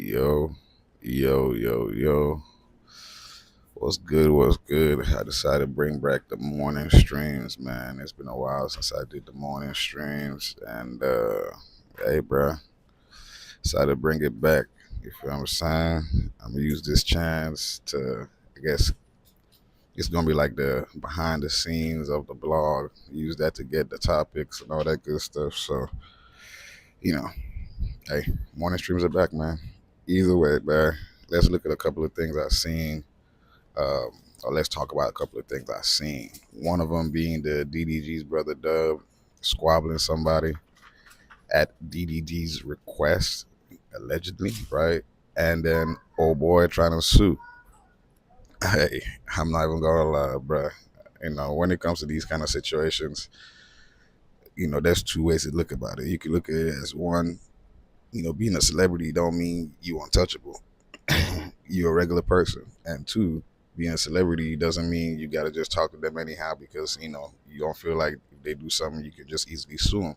Yo, yo. What's good? What's good? I decided to bring back the morning streams, man. It's been a while since I did the morning streams, and hey, bro, decided to bring it back. You feel what I'm saying? I'm gonna use this chance to, I guess, it's gonna be like the behind the scenes of the blog. Use that to get the topics and all that good stuff. So, you know, hey, morning streams are back, man. Either way, man. Let's look at a couple of things I've seen. Um, or let's talk about a couple of things I've seen. One of them being the DDG's brother Dub squabbling somebody at DDG's request, allegedly, right? And then old boy trying to sue. Hey, I'm not even gonna lie, bruh. When it comes to these kind of situations, there's two ways to look about it. You can look at it as one, being a celebrity don't mean you untouchable. You're a regular person. And two, being a celebrity doesn't mean you gotta just talk to them anyhow because you don't feel like if they do something you can just easily sue them.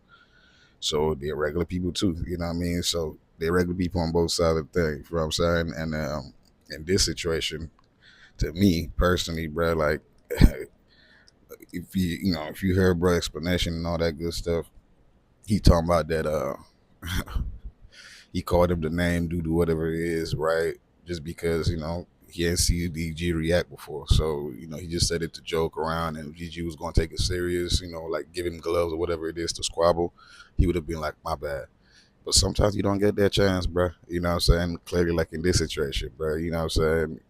So they're regular people too. You know what I mean? So they're regular people on both sides of the thing. You know what I'm saying? And in this situation, to me personally, bro, like if you heard bro explanation and all that good stuff, he talking about that he called him the name due to whatever it is, right? Just because he hadn't seen DG react before, so he just said it to joke around, and if DG was going to take it serious, like give him gloves or whatever it is to squabble, he would have been like, my bad. But sometimes you don't get that chance, bro. You know what I'm saying? Clearly, like in this situation, bro. You know what I'm saying?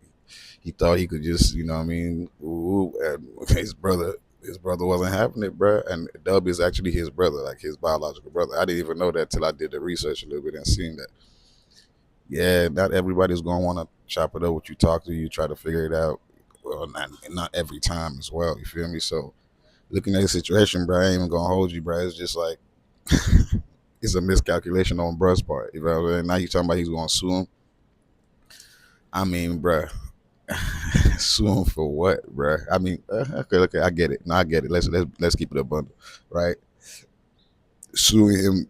He thought he could just, you know what I mean? Ooh, and his brother wasn't having it, bro. And Dub is actually his brother, like his biological brother. I didn't even know that till I did the research a little bit and seen that. Yeah, not everybody's gonna want to chop it up with you, talk to you, try to figure it out. Well, not every time as well. You feel me? So looking at the situation, bro, I ain't even gonna hold you, bro. It's just like it's a miscalculation on Bruh's part. You know what I'm saying? Now you talking about he's gonna sue him. I mean, bruh, sue him for what, bruh? I mean, okay, I get it. No, I get it. Let's keep it a bundle, right? Suing him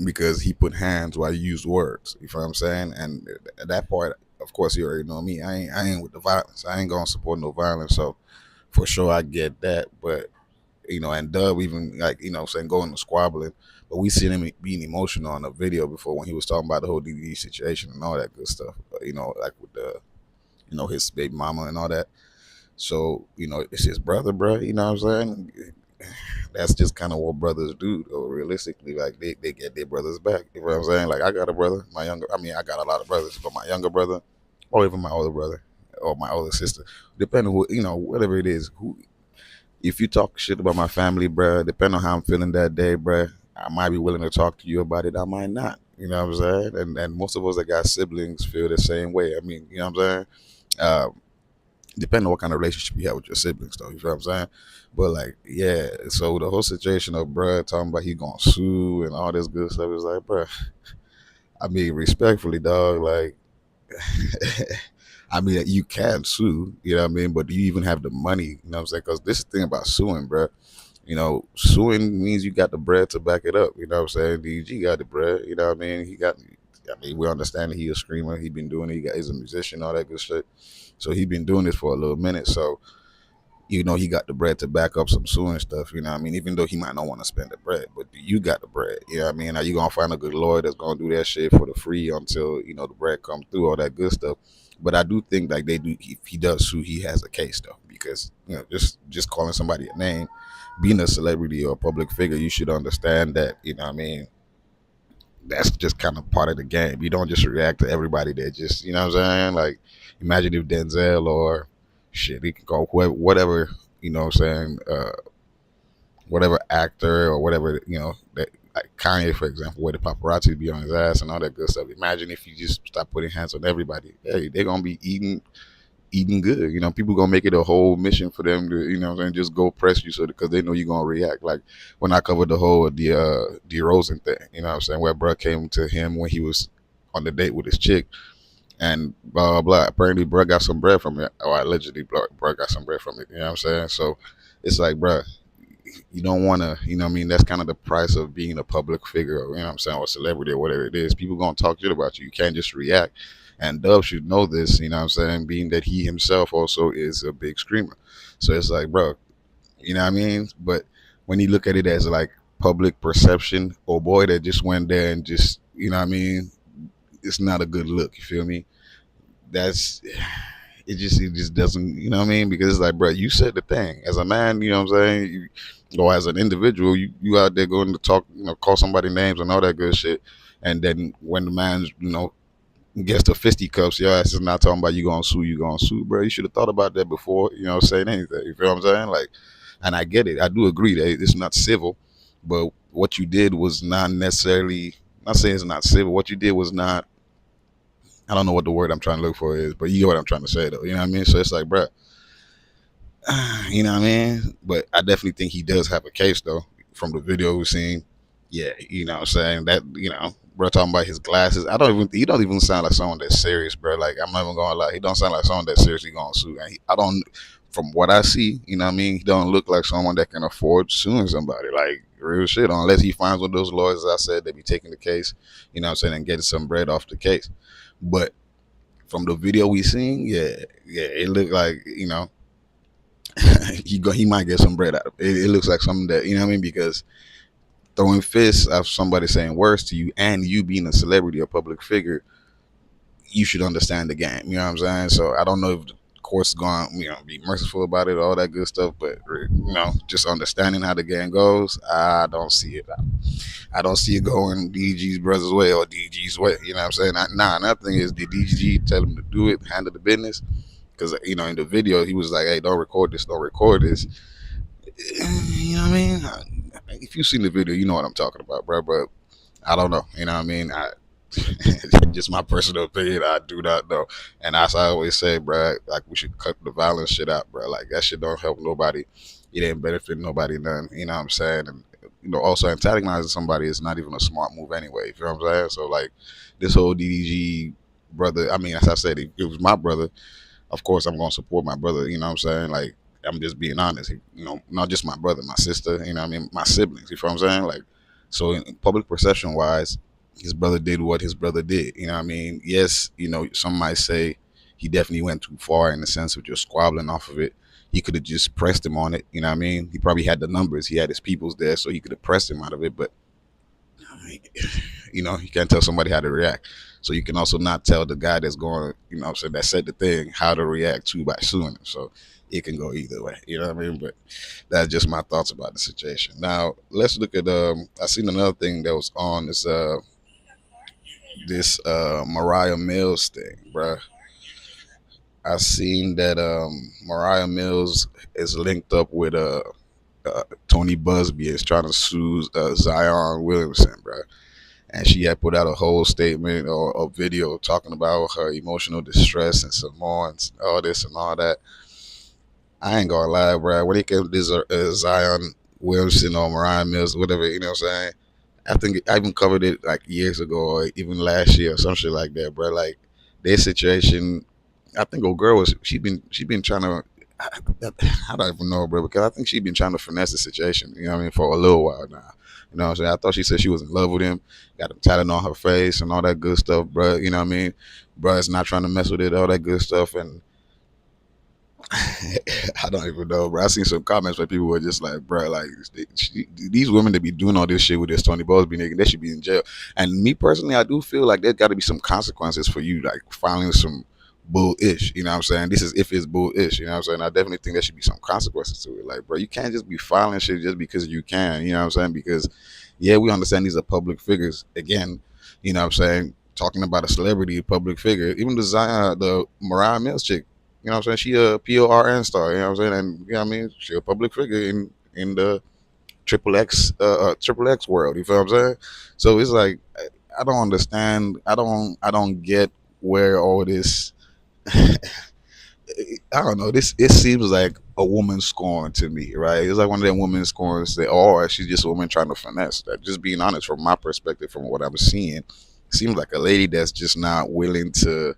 because he put hands while he used words. You feel what I'm saying? And that part, of course, you already know me. I ain't with the violence. I ain't gonna support no violence. So for sure, I get that. But and Dub even like saying going to squabbling. But we seen him being emotional on a video before when he was talking about the whole DDG situation and all that good stuff. Like with the his baby mama and all that. So it's his brother, bro. You know what I'm saying? That's just kind of what brothers do, though. Realistically, like they get their brothers back. You know what I'm saying? Like I got a brother, I got a lot of brothers, but my younger brother, or even my older brother, or my older sister, depending who whatever it is. Who, if you talk shit about my family, bro, depending on how I'm feeling that day, bro, I might be willing to talk to you about it. I might not. You know what I'm saying? And most of us that got siblings feel the same way. I mean, you know what I'm saying? Depending on what kind of relationship you have with your siblings, though. You know what I'm saying? But like, yeah. So the whole situation of bruh talking about he gonna sue and all this good stuff is like, bruh. I mean, respectfully, dog. Like, I mean, you can sue. You know what I mean? But do you even have the money? You know what I'm saying? Because this is the thing about suing, bruh. Suing means you got the bread to back it up. You know what I'm saying? DG got the bread. You know what I mean? We understand that he a screamer. He been doing it. He's a musician, all that good shit. So he been doing this for a little minute. So, he got the bread to back up some suing stuff. You know what I mean? Even though he might not want to spend the bread, but you got the bread. You know what I mean? Are you going to find a good lawyer that's going to do that shit for the free until, the bread comes through, all that good stuff. But I do think like they do, if he does sue, he has a case though, because, just calling somebody a name, being a celebrity or a public figure, you should understand that, you know what I mean? That's just kind of part of the game. You don't just react to everybody that just, you know what I'm saying? Like, imagine if Denzel or shit, he can call whoever, whatever, you know what I'm saying? Whatever actor or whatever, that, like Kanye, for example, where the paparazzi be on his ass and all that good stuff. Imagine if you just start putting hands on everybody. Hey, they're going to be eating good. People gonna make it a whole mission for them to, just go press you so because they know you're gonna react. Like when I covered the whole D Rosen thing, you know what I'm saying, where bruh came to him when he was on the date with his chick and blah blah blah. Apparently bruh got some bread from it. Or allegedly bruh got some bread from it. You know what I'm saying? So it's like, bruh, you don't want to, you know what I mean? That's kind of the price of being a public figure, or, you know what I'm saying, or celebrity or whatever it is. People going to talk shit about you. You can't just react. And Dub should know this, you know what I'm saying, being that he himself also is a big screamer. So it's like, bro, you know what I mean? But when you look at it as like public perception, oh boy, that just went there and just, you know what I mean? It's not a good look. You feel me? That's it just doesn't, you know what I mean? Because it's like, bro, you said the thing as a man, you know what I'm saying, or as an individual, you out there going to talk, you know, call somebody names and all that good shit, and then when the man, you know, gets the fisticuffs, your ass is not talking about you gonna sue, bro. You should have thought about that before, you know, saying anything. You feel what I'm saying? Like, and I get it, I do agree that it's not civil, but what you did was not necessarily, not saying it's not civil, what you did was not, I don't know what the word I'm trying to look for is, but you get what I'm trying to say though. You know what I mean? So it's like, bro, you know what I mean? But I definitely think he does have a case though. From the video we've seen, yeah, you know what I'm saying? That, you know, bro talking about his glasses. He don't even sound like someone that's serious, bro. Like, I'm not even gonna lie. He don't sound like someone that's seriously gonna sue. And I don't, from what I see, you know what I mean? He don't look like someone that can afford suing somebody. Like, real shit. Unless he finds one of those lawyers, as I said, that be taking the case, you know what I'm saying, and getting some bread off the case. But from the video we seen, yeah, it looked like, you know, he might get some bread out of it. It looks like something that, you know what I mean, because throwing fists at somebody saying words to you, and you being a celebrity or public figure, you should understand the game. You know what I'm saying? So I don't know if the court's going, you know, be merciful about it, all that good stuff, but, you know, just understanding how the game goes, I don't see it. I don't see it going DDG's brother's way or DDG's way. You know what I'm saying? Another thing is, did DDG tell him to do it, handle the business? Because, you know, in the video, he was like, hey, don't record this, don't record this. You know what I mean? If you've seen the video, you know what I'm talking about, bro. But I don't know. You know what I mean? Just my personal opinion, I do not know. And as I always say, bro, like, we should cut the violence shit out, bro. Like, that shit don't help nobody. It ain't benefit nobody none. You know what I'm saying? And, you know, also antagonizing somebody is not even a smart move anyway. You know what I'm saying? So, like, this whole DDG brother, I mean, as I said, it was my brother. Of course, I'm going to support my brother. You know what I'm saying? Like, I'm just being honest. You know, not just my brother, my sister, you know what I mean? My siblings. You know what I'm saying? Like, so in public perception wise, his brother did what his brother did. You know what I mean? Yes, you know, some might say he definitely went too far in the sense of just squabbling off of it. He could have just pressed him on it. You know what I mean? He probably had the numbers. He had his peoples there, so he could have pressed him out of it. But, you know, you can't tell somebody how to react. So you can also not tell the guy that's going, you know, so that said the thing, how to react to by suing him. So it can go either way. You know what I mean? But that's just my thoughts about the situation. Now let's look at I seen another thing that was on this Moriah Mills thing, bruh. I seen that Moriah Mills is linked up with Tony Busby is trying to sue Zion Williamson, bruh. And she had put out a whole statement or a video talking about her emotional distress and some more and all this and all that. I ain't gonna lie, bro. When it came to this Zion Williamson or Moriah Mills, whatever, you know what I'm saying? I think I even covered it like years ago or even last year or some shit like that, bro. Like, their situation, I think old girl was she been trying to, I don't even know, bro, because I think she been trying to finesse the situation, you know what I mean, for a little while now. You know what I'm saying? I thought she said she was in love with him, got him tatted on her face and all that good stuff, bro. You know what I mean? Bro, it's not trying to mess with it, all that good stuff, and I don't even know, bro. I seen some comments where people were just like, bro, like, these women that be doing all this shit with this Tony Busby nigga, they should be in jail. And me personally, I do feel like there's got to be some consequences for you, like, filing some bull-ish. You know what I'm saying? This is if it's bull-ish. You know what I'm saying? I definitely think there should be some consequences to it. Like, bro, you can't just be filing shit just because you can. You know what I'm saying? Because, yeah, we understand these are public figures. Again, you know what I'm saying? Talking about a celebrity, public figure. Even the Moriah Mills chick, you know what I'm saying? She a PORN star, you know what I'm saying? And, you know what I mean? She a public figure in the triple X world, you feel what I'm saying? So it's like, I don't understand. I don't get where all this, I don't know, this, it seems like a woman scorn to me, right? It's like one of them women scorns that, or she's just a woman trying to finesse. That, just being honest, from my perspective, from what I'm seeing, seems like a lady that's just not willing to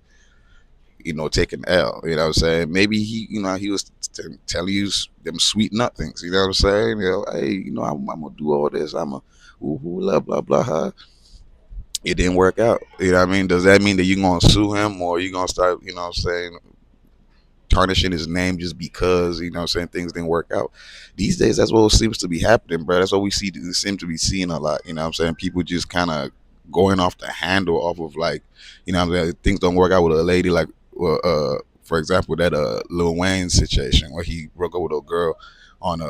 taking L. You know what I'm saying? Maybe he was telling you them sweet nothings. You know what I'm saying? Hey, I'm gonna do all this. I'm a blah blah blah. Huh? It didn't work out. You know what I mean? Does that mean that you're gonna sue him, or you gonna start, what I'm saying, tarnishing his name just because, saying, things didn't work out? These days, that's what seems to be happening, bro. That's what we seem to be seeing a lot. You know what I'm saying? People just kind of going off the handle off of, like, what I'm saying, things don't work out with a lady, like, well, for example, that Lil Wayne situation where he broke up with a girl on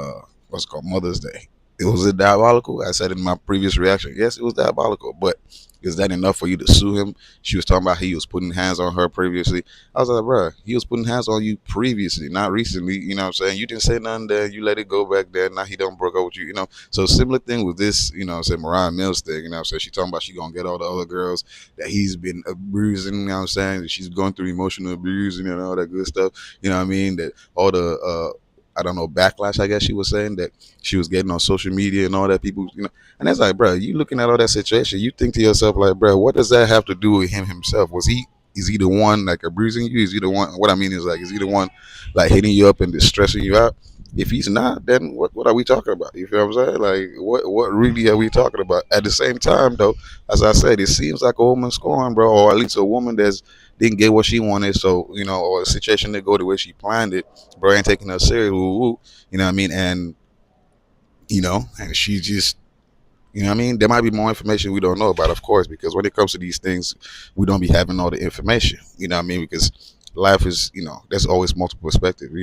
what's it called, Mother's Day. It was it diabolical? I said in my previous reaction, yes, it was diabolical, but is that enough for you to sue him? She was talking about he was putting hands on her previously. I was like, bro, he was putting hands on you previously, not recently. You know what I'm saying? You didn't say nothing there. You let it go back there. Now he don't broke up with you, So similar thing with this, Moriah Mills thing, So she talking about she going to get all the other girls that he's been abusing, you know what I'm saying? She's going through emotional abuse and all that good stuff. You know what I mean? That all the, I don't know, backlash, I guess she was saying, that she was getting on social media and all that, people, and that's like, bro, you looking at all that situation, you think to yourself, like, bro, what does that have to do with him himself? Is he the one, like, abusing you? Is he the one, what I mean is, like, is he the one, like, hitting you up and distressing you out? If he's not, then what are we talking about? You feel what I'm saying? Like, what really are we talking about? At the same time, though, as I said, it seems like a woman scoring, bro, or at least a woman that's didn't get what she wanted, so, or a situation didn't go the way she planned it, bro, ain't taking her serious, you know what I mean? And, and she just, you know what I mean? There might be more information we don't know about, of course, because when it comes to these things, we don't be having all the information, you know what I mean? Because life is, there's always multiple perspectives,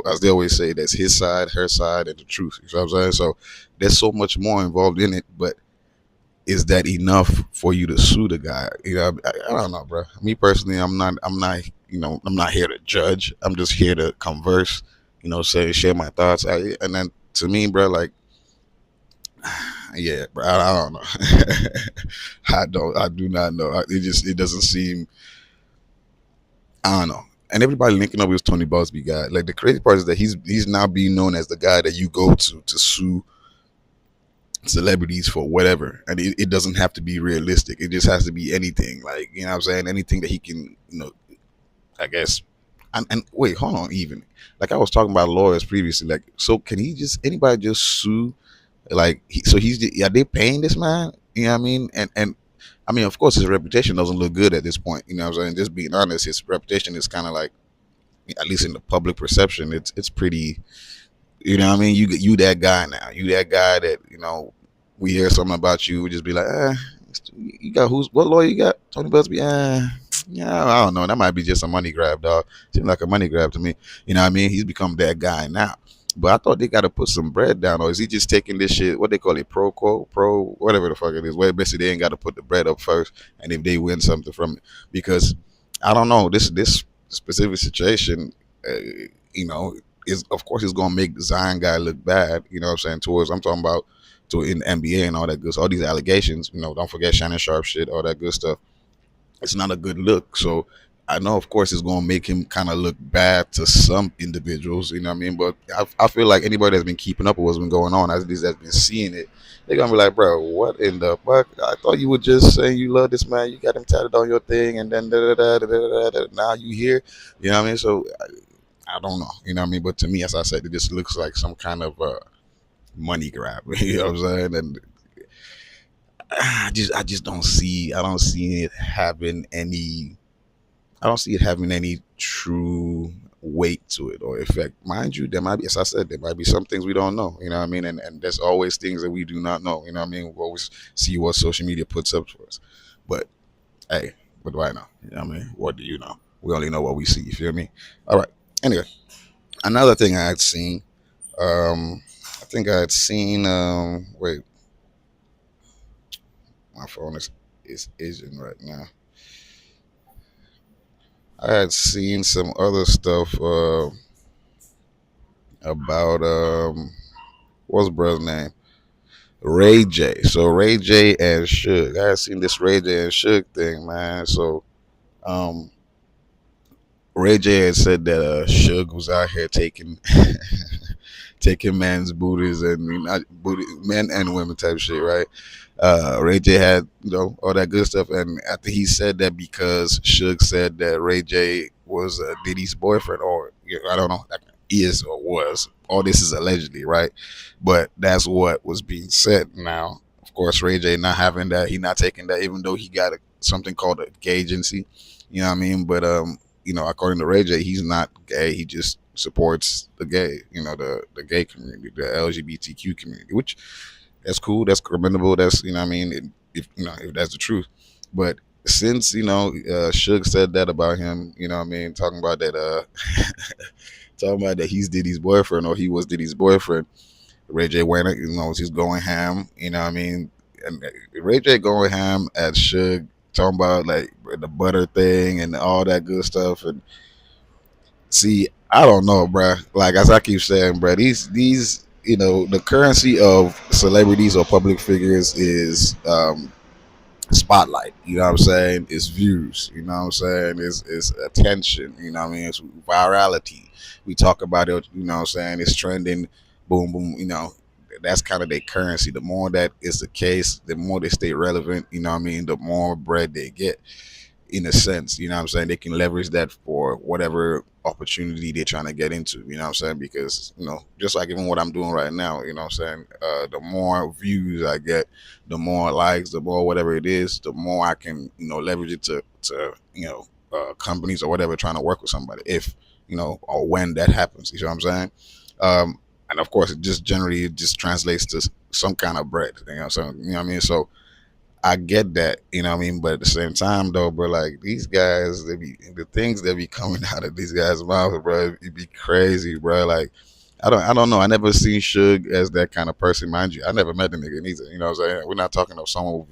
as they always say, there's his side, her side, and the truth, you know what I'm saying? So there's so much more involved in it, but is that enough for you to sue the guy? I don't know, bro. Me personally, I'm not, I'm not here to judge. I'm just here to converse, share my thoughts. And then to me, bro, like, yeah, bro, I don't know. I do not know. It doesn't seem, I don't know. And everybody linking up with this Tony Busby guy. Like, the crazy part is that he's now being known as the guy that you go to sue celebrities for whatever, and it doesn't have to be realistic. It just has to be anything, like, what I'm saying, anything that he can, I guess. And wait, hold on, even like I was talking about lawyers previously, like, so can anybody just sue, like, are they paying this man, you know what I mean? And I mean, of course, his reputation doesn't look good at this point, what I'm saying. Just being honest, his reputation is kind of like, at least in the public perception, it's pretty. You know what I mean? You that guy now. You that guy that, we hear something about you, we just be like, you got what lawyer you got? Tony Busby? Yeah, I don't know. That might be just a money grab, dog. Seems like a money grab to me. You know what I mean? He's become that guy now. But I thought they got to put some bread down, or is he just taking this shit, what they call it, pro, whatever the fuck it is, where basically they ain't got to put the bread up first, and if they win something from it. Because, I don't know, this specific situation, is, of course, it's gonna make the Zion guy look bad. You know what I'm saying? I'm talking about in the NBA and all that good. So all these allegations. Don't forget Shannon Sharp shit, all that good stuff. It's not a good look. So I know, of course, it's gonna make him kind of look bad to some individuals. You know what I mean? But I feel like anybody that's been keeping up with what's been going on, at least that's been seeing it, they're gonna be like, bro, what in the fuck? I thought you were just saying you love this man. You got him tatted on your thing, and then now you here. You know what I mean? So I don't know, you know what I mean? But to me, as I said, it just looks like some kind of money grab. You know what I'm saying? And I just don't see. I don't see it having any. I don't see it having any true weight to it or effect. Mind you, there might be, as I said, there might be some things we don't know. You know what I mean? And there's always things that we do not know. You know what I mean? We always see what social media puts up for us. But hey, what do I know? You know what I mean? What do you know? We only know what we see. You feel me? All right. Anyway, another thing I had seen, I think I had seen, wait, my phone is Asian right now. I had seen some other stuff about, what's brother's name? Ray J. So Ray J and Suge. I had seen this Ray J and Suge thing, man. So, Ray J had said that Suge was out here taking taking men's booties and not booty, men and women type shit, right? Ray J had all that good stuff, and after he said that because Suge said that Ray J was Diddy's boyfriend, or I don't know, is or was. All this is allegedly, right? But that's what was being said. Now, of course, Ray J not having that, he not taking that, even though he got something called a gay agency. You know what I mean? But according to Ray J, he's not gay. He just supports the gay, the gay community, the LGBTQ community, which that's cool, that's commendable, that's what I mean, if that's the truth. But since Suge said that about him, what I mean, talking about that, talking about that he's Diddy's boyfriend or he was Diddy's boyfriend, Ray J went, he's going ham, what I mean, and Ray J going ham at Suge, talking about like the butter thing and all that good stuff. And see, I don't know, bruh. Like as I keep saying, bruh, these the currency of celebrities or public figures is spotlight. You know what I'm saying? It's views. You know what I'm saying? It's attention. You know what I mean? It's virality. We talk about it. You know what I'm saying? It's trending. Boom, boom. That's kind of their currency. The more that is the case, the more they stay relevant. You know what I mean? The more bread they get, in a sense. You know what I'm saying? They can leverage that for whatever opportunity they're trying to get into. You know what I'm saying? Because just like even what I'm doing right now, you know what I'm saying? The more views I get, the more likes, the more whatever it is, the more I can leverage it to companies or whatever trying to work with somebody, if or when that happens. You know what I'm saying? And of course, it just translates to some kind of bread. So you know what I mean? So I get that, you know what I mean? But at the same time though, bro, like these guys, the things that be coming out of these guys' mouths, bro, it be crazy, bro. Like I don't know. I never seen Suge as that kind of person, mind you. I never met the nigga neither. You know what I'm saying? We're not talking of someone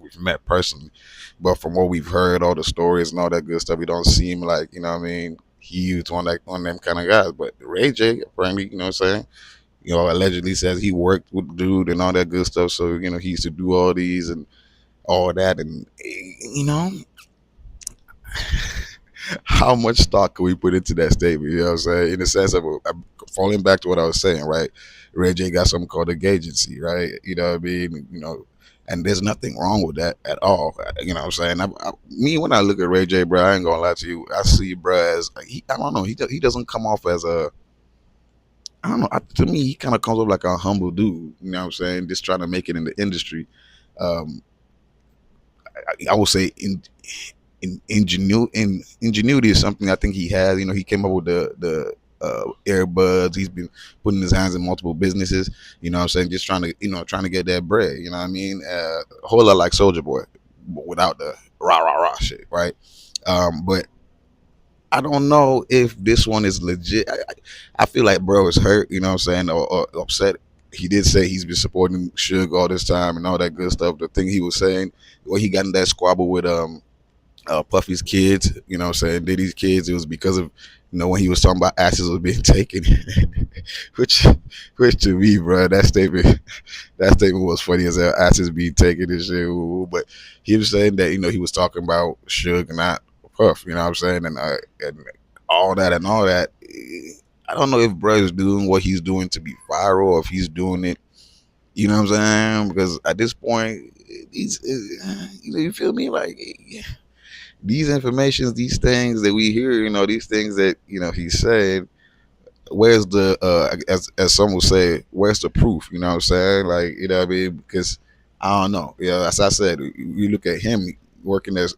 we've met personally, but from what we've heard, all the stories and all that good stuff, it don't seem like, you know what I mean, he's one of them kind of guys. But Ray J, apparently, you know what I'm saying, allegedly says he worked with the dude and all that good stuff. So, he used to do all these and all that. And, how much stock can we put into that statement? You know what I'm saying? In the sense of, I'm falling back to what I was saying, right? Ray J got something called a agency, right? You know what I mean? And there's nothing wrong with that at all. You know what I'm saying? Me, when I look at Ray J, bro, I ain't gonna lie to you. I see, bro, as, I don't know, he doesn't come off as a, I don't know. To me, he kind of comes up like a humble dude. You know what I'm saying? Just trying to make it in the industry. Um, I would say ingenuity is something I think he has. He came up with the earbuds. He's been putting his hands in multiple businesses. You know what I'm saying? Just trying to get that bread. You know what I mean? A whole lot like Soldier Boy, but without the rah rah rah shit, right? But I don't know if this one is legit. I feel like bro is hurt, you know what I'm saying, or upset. He did say he's been supporting Suge all this time and all that good stuff. The thing he was saying, when he got in that squabble with Puffy's kids, you know what I'm saying, Diddy's kids, it was because of, when he was talking about asses was being taken, which to me, bro, that statement was funny as hell, asses being taken and shit. But he was saying that, he was talking about Suge, not Puff, you know what I'm saying, and all that and all that. I don't know if bro is doing what he's doing to be viral, or if he's doing it, you know what I'm saying, because at this point, you feel me, like these informations, these things that we hear, these things that he's saying, where's the as some will say, where's the proof? You know what I'm saying? Like, you know what I mean? Because I don't know. Yeah, as I said, you look at him working as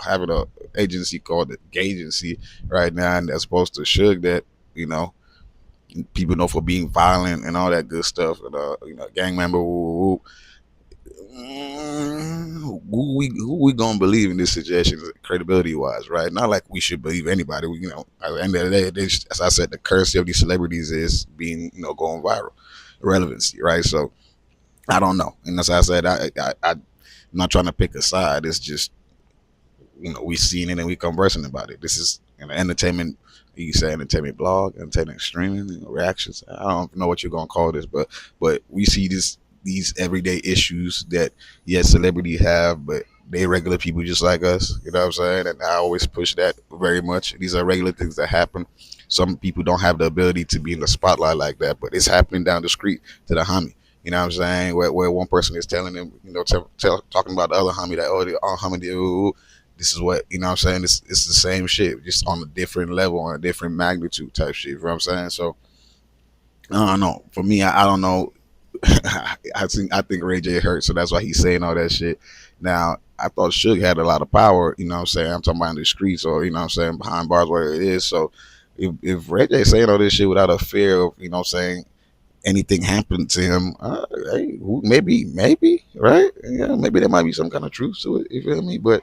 having a agency called the Gay Agency right now, and as opposed to Suge that people know for being violent and all that good stuff, and gang member. Who we gonna believe in this situation, credibility wise, right? Not like we should believe anybody. At the end of the day, as I said, the currency of these celebrities is being, going viral, relevancy, right? So I don't know, and as I said, I'm not trying to pick a side. It's just, we seen it and we conversing about it. This is an entertainment. You say entertainment blog, entertainment streaming, reactions. I don't know what you're gonna call this, but we see these everyday issues that celebrity have, but they regular people just like us. You know what I'm saying? And I always push that very much. These are regular things that happen. Some people don't have the ability to be in the spotlight like that, but it's happening down the street to the homie. You know what I'm saying? Where one person is telling them, talking about the other homie that, oh, the homie, this is what, you know what I'm saying? It's the same shit, just on a different level, on a different magnitude type shit. You know what I'm saying? So I don't know. For me, I don't know. I think Ray J hurt, so that's why he's saying all that shit. Now, I thought Suge had a lot of power, you know what I'm saying? I'm talking about in the streets, or, you know what I'm saying, behind bars, whatever it is. So if Ray J saying all this shit without a fear of, you know what I'm saying, anything happened to him, hey, maybe, right? Yeah, maybe there might be some kind of truth to it, you feel me? But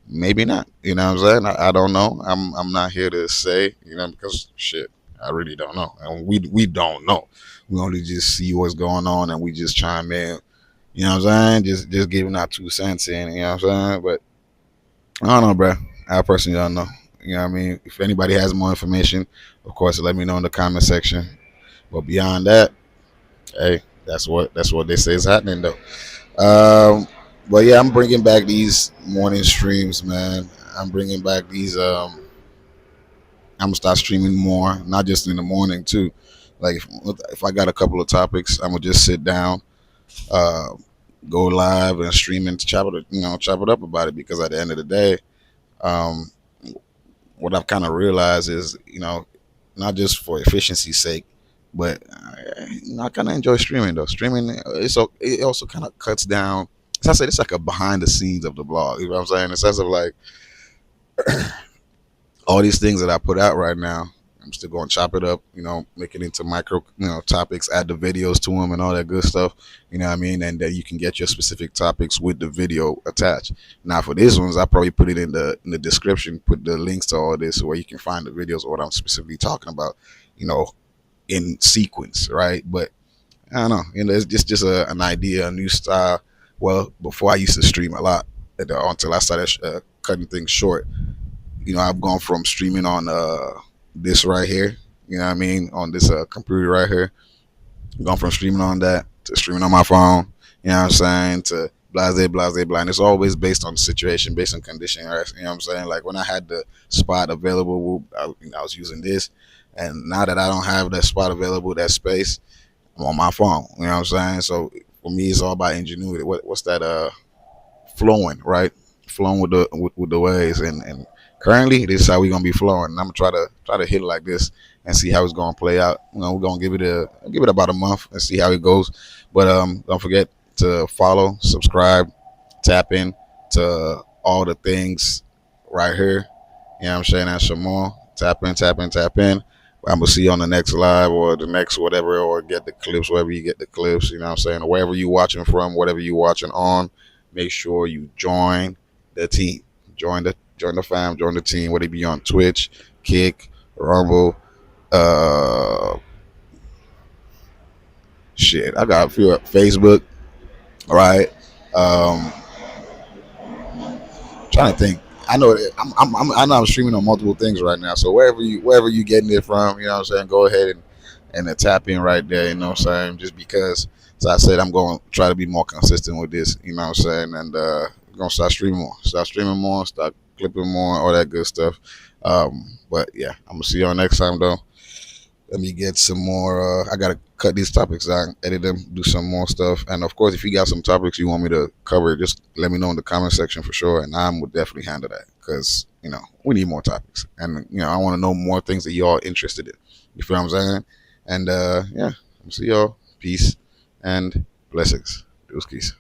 maybe not. You know what I'm saying? I don't know. I'm not here to say, you know, because shit, I really don't know. And we don't know. We only just see what's going on and we just chime in. You know what I'm saying? Just giving our 2 cents in, you know what I'm saying? But I don't know, bro. I personally don't know. You know what I mean? If anybody has more information, of course, let me know in the comment section. But beyond that, hey, that's what they say is happening though. Um, but yeah, I'm bringing back these morning streams, man. I'm bringing back these. I'm gonna start streaming more, not just in the morning too. Like if I got a couple of topics, I'm gonna just sit down, uh, go live and stream and chop it up about it. Because at the end of the day, um, what I've kind of realized is, not just for efficiency's sake, but I kind of enjoy streaming though. Streaming, it also kind of cuts down. As I said, it's like a behind the scenes of the blog. You know what I'm saying? In the sense of like all these things that I put out right now, I'm still going to chop it up, make it into micro, topics, add the videos to them and all that good stuff. You know what I mean? And then you can get your specific topics with the video attached. Now for these ones, I probably put it in the description, put the links to all this where you can find the videos of what I'm specifically talking about, in sequence, right? But I don't know, it's just an idea, a new style. Well, before I used to stream a lot until I started cutting things short. I've gone from streaming on this right here, you know what I mean, on this computer right here. Gone from streaming on that to streaming on my phone, you know what I'm saying, to blase, blase, blah. And it's always based on the situation, based on condition, right? You know what I'm saying? Like when I had the spot available, I was using this. And now that I don't have that spot available, that space, I'm on my phone, you know what I'm saying? So for me, it's all about ingenuity. What's that? Flowing, right? Flowing with the waves, and currently this is how we're gonna be flowing. And I'm gonna try to hit it like this and see how it's gonna play out. We're gonna give it about a month and see how it goes. But don't forget to follow, subscribe, tap in to all the things right here. You know what I'm saying? And some more. Tap in, tap in, tap in. I'm gonna see you on the next live or the next whatever, or get the clips wherever you get the clips. You know what I'm saying? Or wherever you watching from, whatever you watching on. Make sure you join the team, join the fam, join the team. Whether it be on Twitch, Kick, Rumble, shit. I got a few Facebook, right? Trying to think. I know I know I'm streaming on multiple things right now. So wherever you getting it from, you know what I'm saying, go ahead and tap in right there. You know what I'm saying? Just because, as I said, I'm going to try to be more consistent with this. You know what I'm saying? And gonna start streaming more, start clipping more, all that good stuff. But yeah, I'm gonna see y'all next time though. Let me get some more. I gotta cut these topics out, edit them, do some more stuff. And of course, if you got some topics you want me to cover, just let me know in the comment section for sure, and I would definitely handle that, because we need more topics, and I want to know more things that y'all interested in. You feel what I'm saying? And yeah, see y'all. Peace and blessings. Deuce keys.